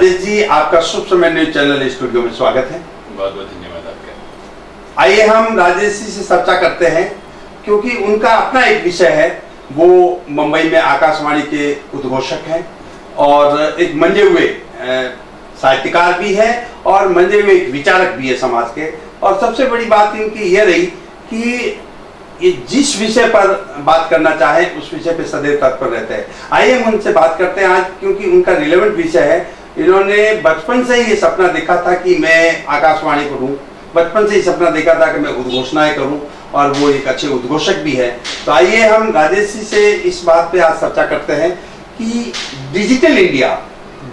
राजेश जी, आपका शुभ समय news channel studio में स्वागत है। बहुत बहुत धन्यवाद आपका। आइए हम राजेश जी से चर्चा करते हैं, क्योंकि उनका अपना एक विषय है। वो मुंबई में आकाशवाणी के उद्घोषक हैं और एक मंजे हुए साहित्यकार भी है और मंजे हुए एक विचारक भी है समाज के। और सबसे बड़ी बात इनकी यह रही कि ये जिस विषय पर बात करना चाहे उस विषय पे सदैव तत्पर रहते हैं। आइए हम उनसे बात करते हैं आज, क्योंकि उनका रिलेवेंट विषय है। इन्होंने बचपन से ही ये सपना देखा था कि मैं आकाशवाणी करूं, बचपन से ही सपना देखा था कि मैं उद्घोषणाएं करूं, और वो एक अच्छे उद्घोषक भी है। तो आइए हम राजेश जी से इस बात पे आज चर्चा करते हैं कि डिजिटल इंडिया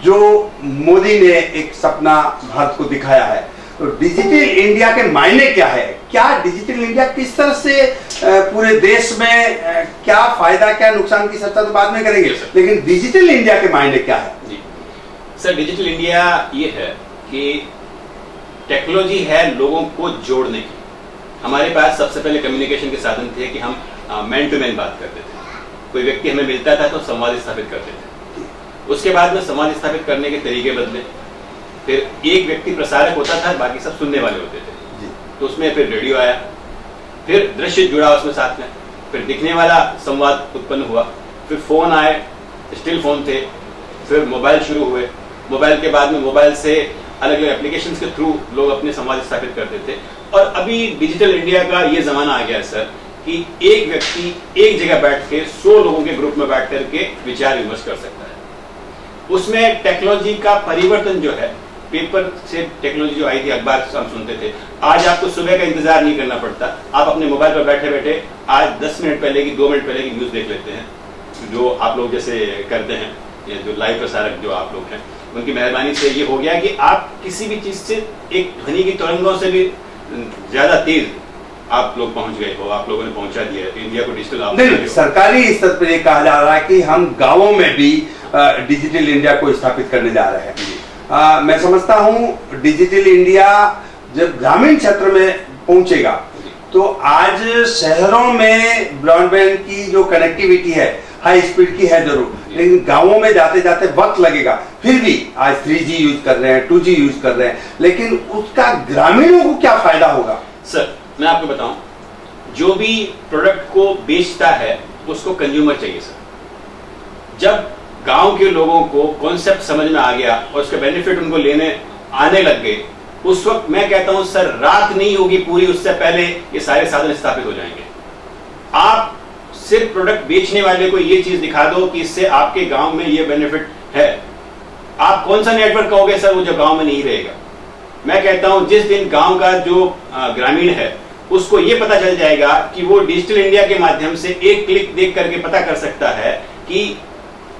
जो मोदी ने एक सपना भारत को दिखाया है, तो डिजिटल इंडिया के मायने क्या है? क्या डिजिटल इंडिया किस तरह से पूरे देश में क्या फायदा क्या नुकसान की चर्चा तो बाद में करेंगे, लेकिन डिजिटल इंडिया के मायने क्या है? जी सर, डिजिटल इंडिया ये है कि टेक्नोलॉजी है लोगों को जोड़ने की। हमारे पास सबसे पहले कम्युनिकेशन के साधन थे कि हम मैन टू मैन बात करते थे। कोई व्यक्ति हमें मिलता था तो संवाद स्थापित करते थे। उसके बाद में संवाद स्थापित करने के तरीके बदले। फिर एक व्यक्ति प्रसारक होता था, बाकी सब सुनने वाले होते थे। तो उसमें फिर रेडियो आया, फिर दृश्य जुड़ा उसमें साथ में, फिर दिखने वाला संवाद उत्पन्न हुआ, फिर फोन आए, स्टिल फोन थे, फिर मोबाइल शुरू हुए। मोबाइल के बाद में मोबाइल से अलग अलग एप्लीकेशंस के थ्रू लोग अपने संवाद स्थापित करते थे। और अभी डिजिटल इंडिया का ये जमाना आ गया है सर कि एक व्यक्ति एक जगह बैठ के 100 लोगों के ग्रुप में बैठ करके विचार विमर्श कर सकता है। उसमें टेक्नोलॉजी का परिवर्तन जो है, पेपर से टेक्नोलॉजी जो आई थी, अखबार हम सुनते थे, आज आपको सुबह का इंतजार नहीं करना पड़ता। आप अपने मोबाइल पर बैठे बैठे आज 10 मिनट पहले की, 2 मिनट पहले की न्यूज देख लेते हैं, जो आप लोग जैसे करते हैं, ये जो लाइव प्रसारक जो आप लोग हैं, उनकी मेहरबानी से ये हो गया कि आप किसी भी चीज से एक ध्वनि की तरंगों से भी ज्यादा तेज आप लोग पहुंच गए हो, आप लोगों ने पहुंचा दिया है इंडिया को डिजिटल। सरकारी स्तर पर यह कहा जा रहा है कि हम गांवों में भी डिजिटल इंडिया को स्थापित करने जा रहे हैं। मैं समझता हूं डिजिटल इंडिया जब ग्रामीण क्षेत्र में पहुंचेगा तो आज शहरों में ब्रॉडबैंड की जो कनेक्टिविटी है हाई स्पीड की है जरूर, लेकिन गांवों में जाते जाते वक्त लगेगा। फिर भी आज 3G यूज कर रहे हैं, 2G यूज कर रहे हैं, लेकिन उसका ग्रामीणों को क्या फायदा होगा? सर मैं आपको बताऊं, जो भी प्रोडक्ट को बेचता है उसको कंज्यूमर चाहिए सर। जब गांव के लोगों को कॉन्सेप्ट समझ में आ गया और उसके बेनिफिट उनको लेने आने लग गए, उस वक्त मैं कहता हूं सर रात नहीं होगी पूरी, उससे पहले ये सारे साधन स्थापित हो जाएंगे। आप सिर्फ प्रोडक्ट बेचने वाले को ये चीज दिखा दो कि इससे आपके गांव में ये बेनिफिट है, आप कौन सा नेटवर्क कहोगे सर वो जो गांव में नहीं रहेगा? मैं कहता हूं जिस दिन गांव का जो ग्रामीण है उसको ये पता चल जाएगा कि वो डिजिटल इंडिया के माध्यम से एक क्लिक देख करके पता कर सकता है कि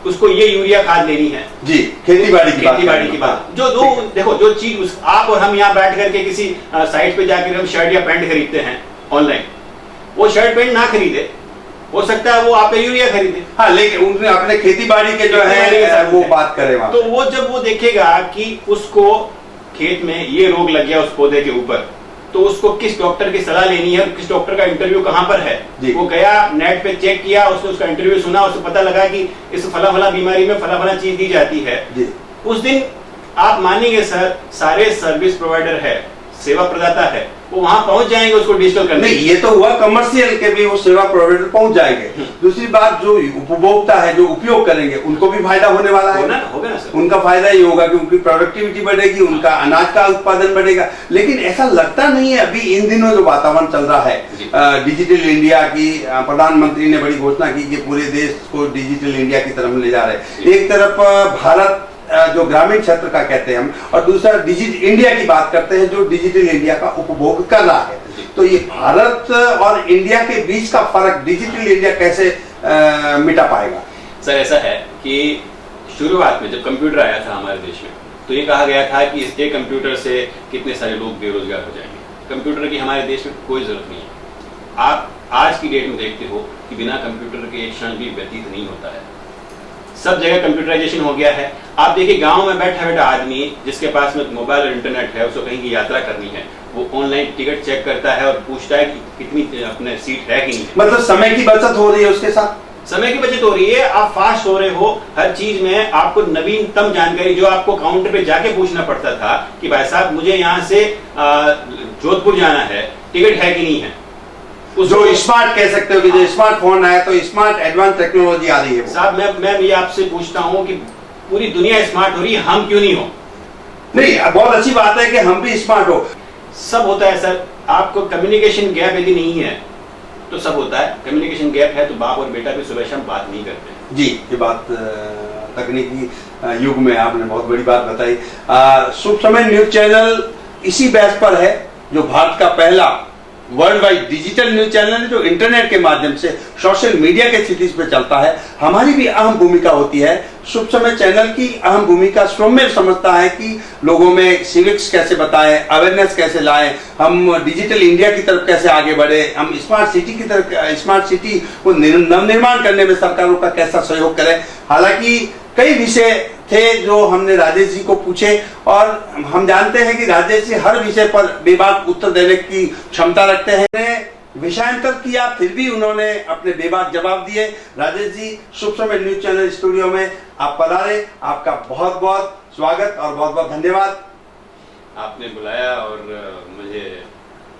उसको ये यूरिया खाद लेनी है। जी, खेती बाड़ी की बात जो देखो जो चीज आप और हम यहाँ बैठ करके किसी साइट पे जाकर हम शर्ट या पैंट खरीदते हैं ऑनलाइन, वो शर्ट पैंट ना खरीदे, हो सकता है वो आप यूरिया खरीदे। हाँ, लेकिन उन्होंने अपने खेती बाड़ी के जो है वो बात करे वहां। तो वो जब वो देखेगा कि उसको खेत में ये रोग लग गया उस पौधे के ऊपर, तो उसको किस डॉक्टर की सलाह लेनी है, किस डॉक्टर का इंटरव्यू कहां पर है, वो गया नेट पे चेक किया, उसने उसका इंटरव्यू सुना, उसको पता लगा कि इस फला बीमारी में फला चीज दी जाती है। उस दिन आप मानेंगे सर, सारे सर्विस प्रोवाइडर है, सेवा प्रदाता है, वो वहां पहुंच जाएंगे उसको डिजिटल करने। नहीं, ये तो हुआ कमर्शियल के भी वो सेवा प्रोवाइडर पहुंच जाएंगे। दूसरी बात, जो उपभोक्ता है जो उपयोग करेंगे उनको भी फायदा होने वाला है। होगा ना सर, उनका फायदा ही होगा कि उनकी प्रोडक्टिविटी बढ़ेगी, उनका अनाज का उत्पादन बढ़ेगा। लेकिन ऐसा लगता नहीं है अभी इन दिनों जो वातावरण चल रहा है डिजिटल इंडिया की, प्रधानमंत्री ने बड़ी घोषणा की कि पूरे देश को डिजिटल इंडिया की तरफ ले जा रहे हैं। एक तरफ भारत जो ग्रामीण क्षेत्र का कहते हैं हम, और दूसरा डिजिटल इंडिया की बात करते हैं जो डिजिटल इंडिया का उपभोग कर रहा है। तो ये भारत और इंडिया के बीच का फर्क डिजिटल इंडिया कैसे मिटा पाएगा? सर ऐसा है कि शुरुआत में जब कंप्यूटर आया था हमारे देश में, तो ये कहा गया था कि इस कंप्यूटर से कितने सारे लोग बेरोजगार हो जाएंगे। कंप्यूटर की हमारे देश में कोई जरूरत नहीं है। आप आज की डेट में देखते हो कि बिना कंप्यूटर के एक क्षण भी व्यतीत नहीं होता है। सब जगह कंप्यूटराइजेशन हो गया है। आप देखिए गांव में बैठा बैठा आदमी जिसके पास में मोबाइल और इंटरनेट है, उसको कहीं की यात्रा करनी है, वो ऑनलाइन टिकट चेक करता है और पूछता है कि कितनी अपने सीट है कि नहीं। मतलब समय की बचत हो रही है उसके साथ। समय की बचत हो रही है, आप फास्ट हो रहे हो, हर चीज में आपको नवीनतम जानकारी, जो आपको काउंटर पे जाके पूछना पड़ता था कि भाई साहब मुझे यहाँ से जोधपुर जाना है, टिकट है कि नहीं है, जो स्मार्ट कह सकते हो कि जो स्मार्टफोन है, तो स्मार्ट एडवांस टेक्नोलॉजी आ रही है। साहब मैं ये आपसे पूछता हूँ कि पूरी दुनिया स्मार्ट हो रही है, हम क्यों नहीं हो? नहीं, बहुत अच्छी बात है कि हम भी स्मार्ट हो। सब होता है सर, आपको कम्युनिकेशन गैप यदि नहीं है तो सब होता है, कम्युनिकेशन गैप है तो बाप और बेटा भी सुबह शाम बात नहीं करते। जी, ये बात तकनीकी युग में आपने बहुत बड़ी बात बताई। शुभ समय न्यूज चैनल इसी बेस पर है, जो भारत का पहला world wide digital news channel है, जो इंटरनेट के माध्यम से सोशल मीडिया के क्षितिज पे चलता है। हमारी भी अहम भूमिका होती है। शुभ समय चैनल की अहम भूमिका स्वयं समझता है कि लोगों में सिविक्स कैसे बताएं, अवेयरनेस कैसे लाएं, हम डिजिटल इंडिया की तरफ कैसे आगे बढ़े, हम स्मार्ट सिटी की तरफ, स्मार्ट सिटी को नवनिर्माण करने में सरकारों का कैसा सहयोग करें। हालांकि कई विषय थे जो हमने राजेश जी को पूछे, और हम जानते हैं कि राजेश जी हर विषय पर बेबाक उत्तर देने की क्षमता रखते हैं। विषयांतर किया, फिर भी उन्होंने अपने बेबाक जवाब दिए। राजेश जी, शुभ समय न्यूज चैनल स्टूडियो में आप पधारे, आपका बहुत बहुत स्वागत और बहुत बहुत धन्यवाद। आपने बुलाया और मुझे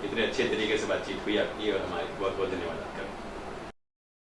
इतने अच्छे तरीके से बातचीत हुई आपकी, और हमारे बहुत बहुत धन्यवाद आपका।